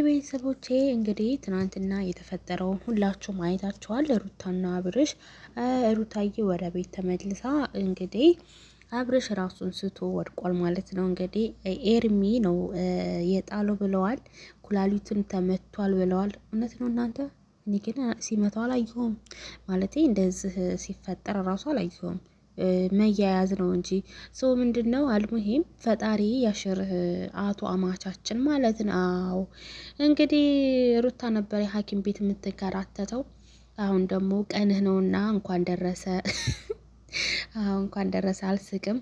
ቤተሰቦቼ እንግዲህ ትናንትና የተፈጠረውን ሁላችሁም አይታችኋል። ሩታና አብርሽ ሩታዬ ወደ ቤት ተመልሳ እንግዲህ አብርሽ ራሱን ስቶ ወድቋል ማለት ነው። እንግዲህ ኤርሚ ነው የጣለው ብለዋል። ኩላሊቱን ተመቷል ብለዋል። እውነት ነው እናንተ? እኔ ግን ሲመታው አላየሁም። ማለቴ እንደዚህ ሲፈጠር ራሱ አላየሁም። መያያዝ ነው እንጂ ሰው ምንድነው አልሙሂም ፈጣሪ ያሽርህ አቶ አማቻችን ማለት ነው። እንግዲህ ሩታ ነበር የሐኪም ቤት የምትከራተተው። አሁን ደግሞ ቀንህ ነውና እንኳን ደረሰ። እንኳን ደረሰ። አልስቅም።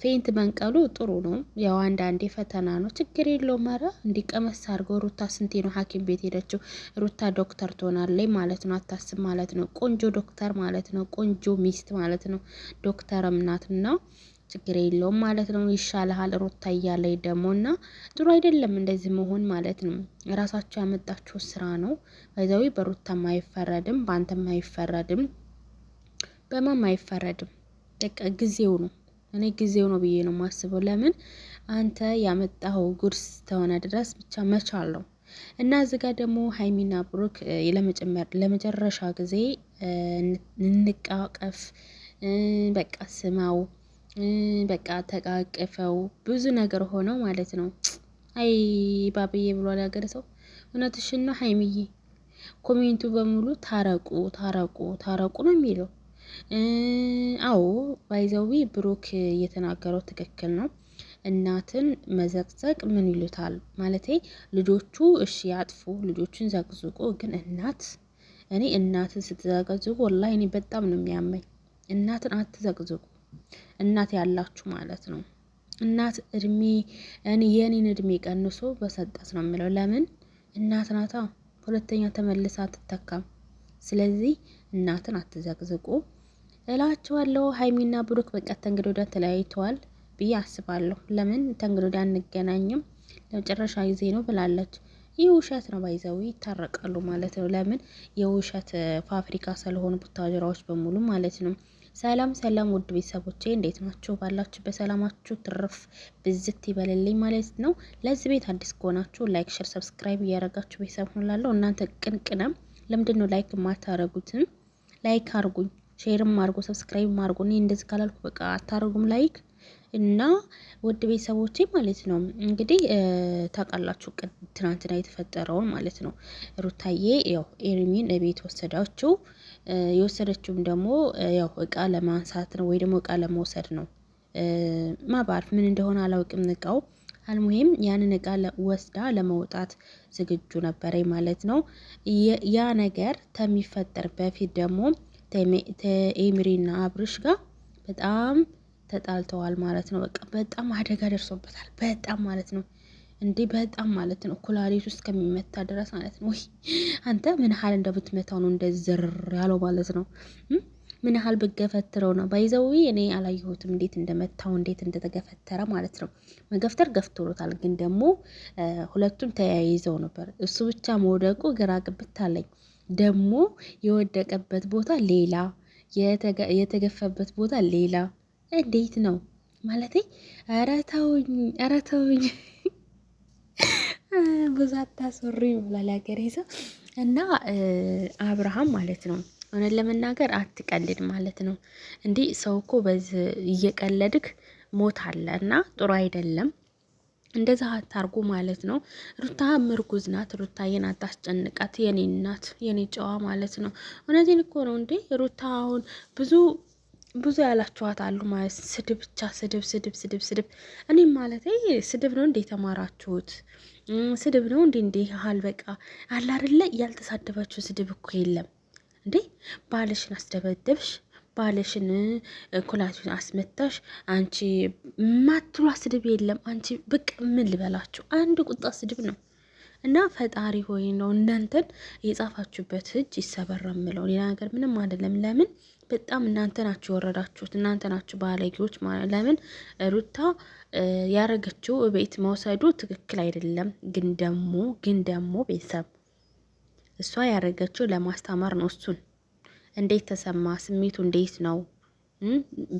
ፌንት መንቀሉ ጥሩ ነው። ያው አንዳንዴ ፈተና ነው፣ ችግር የለውም። ኧረ እንዲቀመስ አድርገው። ሩታ ስንቴ ነው ሐኪም ቤት ሄደችው? ሩታ ዶክተር ትሆናለች ማለት ነው። አታስብ ማለት ነው። ቆንጆ ዶክተር ማለት ነው። ቆንጆ ሚስት ማለት ነው። ዶክተርም ናትና ችግር የለውም ማለት ነው። ይሻልሃል ሩታ እያለኝ ደግሞ እና ጥሩ አይደለም እንደዚህ መሆን ማለት ነው። ራሳቸው ያመጣችሁ ስራ ነው። በዛው በሩታም አይፈረድም፣ በአንተም አይፈረድም፣ በማም አይፈረድም። በቃ ጊዜው ነው። እኔ ጊዜው ነው ብዬ ነው የማስበው። ለምን አንተ ያመጣኸው ጉርስ ተሆነ ድረስ ብቻ መቻል ነው። እና እዚህ ጋር ደግሞ ሀይሚና ብሩክ ለመጨረሻ ጊዜ እንቃቀፍ፣ በቃ ስማው፣ በቃ ተቃቅፈው ብዙ ነገር ሆነው ማለት ነው። አይ ባብዬ ብሏል ያገር ሰው። እውነትሽን ነው ሀይሚዬ። ኮሜንቱ በሙሉ ታረቁ ታረቁ ታረቁ ነው የሚለው። አዎ ባይዘዊ ብሩክ እየተናገረው ትክክል ነው። እናትን መዘቅዘቅ ምን ይሉታል ማለቴ ልጆቹ እሺ ያጥፉ፣ ልጆቹን ዘቅዝቁ። ግን እኔ እናትን ስትዘቀዝቁ ወላሂ እኔ በጣም ነው የሚያመኝ። እናትን አትዘቅዝቁ። እናት ያላችሁ ማለት ነው። እናት የኔን እድሜ ቀንሶ በሰጣት ነው የሚለው። ለምን እናት ናታ፣ ሁለተኛ ተመልሳ አትተካም። ስለዚህ እናትን አትዘቅዝቁ እላቸዋለሁ። ሀይሚና ብሩክ በቃ ተንግዶ ወዲያ ተለያይተዋል ብዬ አስባለሁ። ለምን ተንግዶ ወዲያ አንገናኝም ለመጨረሻ ጊዜ ነው ብላለች። ይህ ውሸት ነው፣ ባይዘው ይታረቃሉ ማለት ነው። ለምን የውሸት ፋብሪካ ስለሆኑ ቡታጀራዎች በሙሉ ማለት ነው። ሰላም ሰላም ውድ ቤተሰቦቼ እንዴት ናችሁ? ባላችሁ በሰላማችሁ ትርፍ ብዝት ይበልልኝ ማለት ነው። ለዚህ ቤት አዲስ ከሆናችሁ ላይክ፣ ሼር፣ ሰብስክራይብ እያደረጋችሁ ቤተሰብ ሆናለሁ። እናንተ ቅንቅነም ለምንድን ነው ላይክ የማታረጉትም? ላይክ አርጉኝ፣ ሼርም አርጉ፣ ሰብስክራይብ አርጉ። እኔ እንደዚህ ካላልኩ በቃ አታረጉም ላይክ እና ውድ ቤተሰቦቼ ማለት ነው። እንግዲህ ታውቃላችሁ ትናንትና የተፈጠረውን ማለት ነው። ሩታዬ ያው ኤርሚን ቤት ወሰዳችሁ። የወሰደችውም ደግሞ ያው እቃ ለማንሳት ነው ወይ ደግሞ እቃ ለመውሰድ ነው። ማባርፍ ምን እንደሆነ አላውቅም እቃው። አልሙሂም ያንን እቃ ወስዳ ለመውጣት ዝግጁ ነበረ ማለት ነው። ያ ነገር ከሚፈጠር በፊት ደግሞ ኤምሪና አብርሽ ጋር በጣም ተጣልተዋል ማለት ነው። በቃ በጣም አደጋ ደርሶበታል። በጣም ማለት ነው እንዴ፣ በጣም ማለት ነው። ኩላሊት ውስጥ ከሚመታ ድረስ ማለት ነው። ወይ አንተ ምን ያህል እንደምትመታው ነው እንደዘር ያለው ማለት ነው። ምን ያህል ብገፈትረው ነው ባይዘው። እኔ አላየሁትም እንዴት እንደመታው እንዴት እንደተገፈተረ ማለት ነው። መገፍተር ገፍትሮታል፣ ግን ደግሞ ሁለቱም ተያይዘው ነበር። እሱ ብቻ መውደቁ ግራ ግብት አለኝ። ደግሞ የወደቀበት ቦታ ሌላ፣ የተገፈበት ቦታ ሌላ። እንዴት ነው ማለቴ? ኧረ ተውኝ፣ ኧረ ተውኝ። ብዙ አታስወሪ ብሏል ያገሬ ሰው። እና አብርሃም ማለት ነው እውነት ለመናገር አትቀልድ ማለት ነው። እንዲህ ሰው እኮ በዚህ እየቀለድክ ሞት አለ እና ጥሩ አይደለም። እንደዛ አታርጉ ማለት ነው። ሩታ ምርጉዝ ናት። ሩታዬን አታስጨንቃት። የኔ እናት፣ የኔ ጨዋ ማለት ነው። እውነቴን እኮ ነው እንዴ ሩታ አሁን ብዙ ያላችኋት አሉ ማለት ስድብ ብቻ ስድብ ስድብ ስድብ ስድብ። እኔም ማለት ስድብ ነው እንዴ የተማራችሁት? ስድብ ነው እንዴ ያህል በቃ አለ አይደለ? ያልተሳደባችሁ ስድብ እኮ የለም እንዴ። ባልሽን አስደበደብሽ፣ ባልሽን ኩላሊቱን አስመታሽ፣ አንቺ ማትሏ ስድብ የለም። አንቺ በቃ ምን ልበላችሁ፣ አንድ ቁጣ ስድብ ነው። እና ፈጣሪ ሆይ ነው እናንተን የጻፋችሁበት እጅ ይሰበራ ምለው፣ ሌላ ነገር ምንም አይደለም። ለምን በጣም እናንተ ናችሁ የወረዳችሁት፣ እናንተ ናችሁ ባለጌዎች ማለት። ለምን ሩታ ያረገችው ቤት መውሰዱ ትክክል አይደለም። ግን ደግሞ ቤተሰብ እሷ ያረገችው ለማስተማር ነው። እሱን እንዴት ተሰማ ስሜቱ እንዴት ነው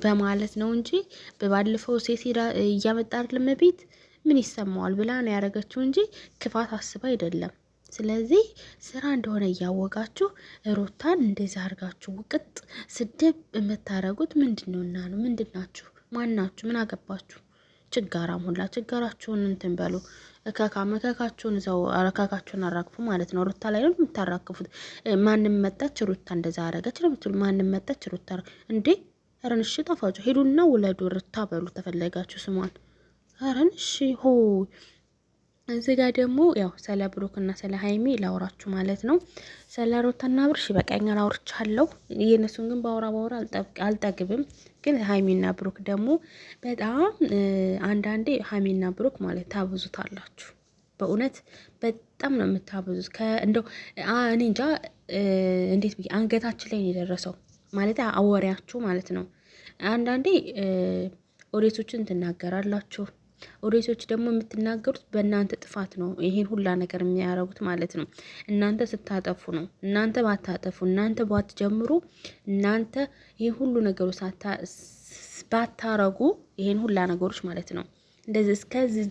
በማለት ነው እንጂ በባለፈው ሴት እያመጣ አይደለም ቤት ምን ይሰማዋል ብላ ነው ያደረገችው እንጂ ክፋት አስባ አይደለም። ስለዚህ ስራ እንደሆነ እያወቃችሁ ሩታን እንደዚህ አድርጋችሁ ውቅጥ ስድብ የምታረጉት ምንድነውና ነው? ምንድናችሁ? ማናችሁ? ምን አገባችሁ? ችጋራም ሁላ ችጋራችሁን እንትን በሉ። እከካችሁን እዛው እከካችሁን አራግፉ ማለት ነው። ሩታ ላይ ነው የምታራግፉት። ማንም መጣች ሩታ እንደዛ አረገች ነው የምትሉ። ማንም መጣች ሩታ እንዴ? ረንሽ ጠፋችሁ። ሄዱና ውለዱ ሩታ በሉ ተፈለጋችሁ ስሟን። ረንሽ ሆ እዚህ ጋር ደግሞ ያው ስለ ብሩክና ስለ ሀይሚ ላውራችሁ ማለት ነው። ስለ ሩታና ብርሽ በቀኛል አውርቻለሁ። የነሱን ግን ባውራ አልጠግብም። ግን ሀይሚና ብሩክ ደግሞ በጣም አንዳንዴ ሀይሚና ብሩክ ማለት ታብዙታላችሁ። በእውነት በጣም ነው የምታብዙት። እንደው እኔ እንጃ እንዴት ብዬ አንገታችን ላይ ነው የደረሰው ማለት አወሪያችሁ ማለት ነው። አንዳንዴ ኦዲየንሶችን ትናገራላችሁ። ኦዲየንሶች ደግሞ የምትናገሩት በእናንተ ጥፋት ነው ይሄን ሁላ ነገር የሚያረጉት ማለት ነው። እናንተ ስታጠፉ ነው። እናንተ ባታጠፉ፣ እናንተ ባትጀምሩ፣ እናንተ ይሄን ሁሉ ነገሮች ባታረጉ ይሄን ሁላ ነገሮች ማለት ነው እንደዚህ እስከዚህ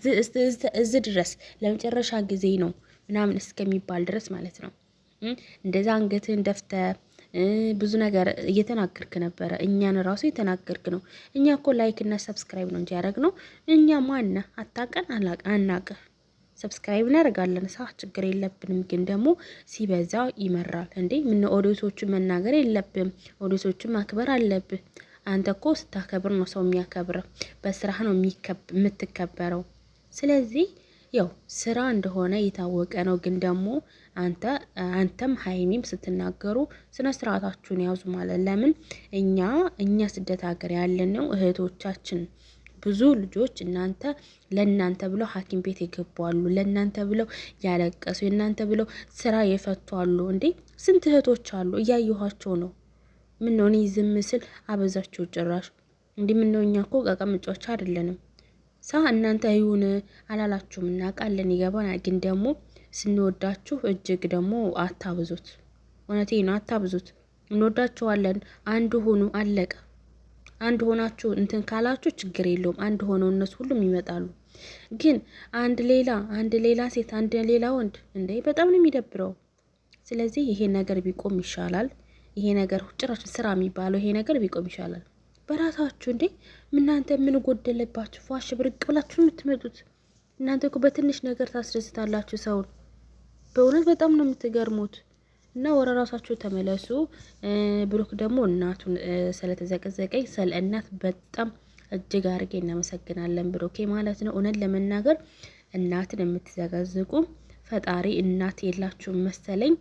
ድረስ ለመጨረሻ ጊዜ ነው ምናምን እስከሚባል ድረስ ማለት ነው። እንደዛ አንገትን ደፍተ ብዙ ነገር እየተናገርክ ነበረ። እኛን ራሱ እየተናገርክ ነው። እኛ እኮ ላይክ እና ሰብስክራይብ ነው እንጂ ያደረግነው እኛ ማነ አታቀን አናቀ ሰብስክራይብ እናደርጋለን። ችግር የለብንም። ግን ደግሞ ሲበዛ ይመራል እንዴ። ምን ኦዲየንሶቹን መናገር የለብም። ኦዲየንሶቹን ማክበር አለብህ። አንተ እኮ ስታከብር ነው ሰው የሚያከብረው። በስራህ ነው የምትከበረው። ስለዚህ ያው ስራ እንደሆነ የታወቀ ነው። ግን ደግሞ አንተም ሀይሚም ስትናገሩ ስነ ስርዓታችሁን ያዙ ማለት ለምን እኛ ስደት ሀገር ያለን ነው እህቶቻችን ብዙ ልጆች ለእናንተ ብለው ሐኪም ቤት የገባሉ፣ ለእናንተ ብለው ያለቀሱ፣ የእናንተ ብለው ስራ የፈቱ አሉ። እንዴ ስንት እህቶች አሉ፣ እያየኋቸው ነው። ምን ነው እኔ ዝም ስል አበዛችሁ ጭራሽ። እንዲህ ምን ነው እኛ እኮ ቀቀምጮች አይደለንም። እናንተ ይሁን አላላችሁም፣ እናውቃለን፣ ይገባናል። ግን ደግሞ ስንወዳችሁ እጅግ ደግሞ አታብዙት። እውነቴን ነው፣ አታብዙት። እንወዳችኋለን። አንድ ሆኑ፣ አለቀ። አንድ ሆናችሁ እንትን ካላችሁ ችግር የለውም። አንድ ሆነው እነሱ ሁሉም ይመጣሉ። ግን አንድ ሌላ ሴት፣ አንድ ሌላ ወንድ እንዴ በጣም ነው የሚደብረው። ስለዚህ ይሄ ነገር ቢቆም ይሻላል። ይሄ ነገር ጭራሽ ስራ የሚባለው ይሄ ነገር ቢቆም ይሻላል። በራሳችሁ እንዴ እናንተ ምን ጎደለባችሁ? ፏሽ ብርቅ ብላችሁ የምትመጡት እናንተ እኮ በትንሽ ነገር ታስደስታላችሁ ሰውን። በእውነት በጣም ነው የምትገርሙት። እና ወደ ራሳችሁ ተመለሱ። ብሩክ ደግሞ እናቱን ስለተዘቀዘቀኝ ስለ እናት በጣም እጅግ አድርጌ እናመሰግናለን ብሩኬ ማለት ነው። እውነት ለመናገር እናትን የምትዘቀዝቁ ፈጣሪ እናት የላችሁም መሰለኝ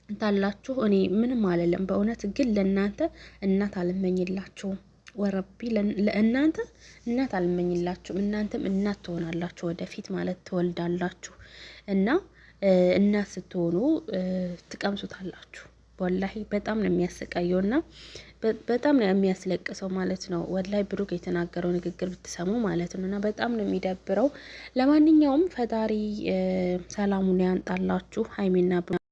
ታላችሁ። እኔ ምንም አለለም በእውነት ግን ለእናንተ እናት አልመኝላችሁም። ወረቢ ለእናንተ እናት አልመኝላችሁም። እናንተም እናት ትሆናላችሁ ወደፊት ማለት ትወልዳላችሁ እና እናት ስትሆኑ ትቀምሱታላችሁ። ወላሂ በጣም ነው የሚያሰቃየው እና በጣም ነው የሚያስለቅሰው ማለት ነው። ወላሂ ብሩክ የተናገረው ንግግር ብትሰሙ ማለት ነው እና በጣም ነው የሚደብረው። ለማንኛውም ፈጣሪ ሰላሙን ያንጣላችሁ ሀይሚና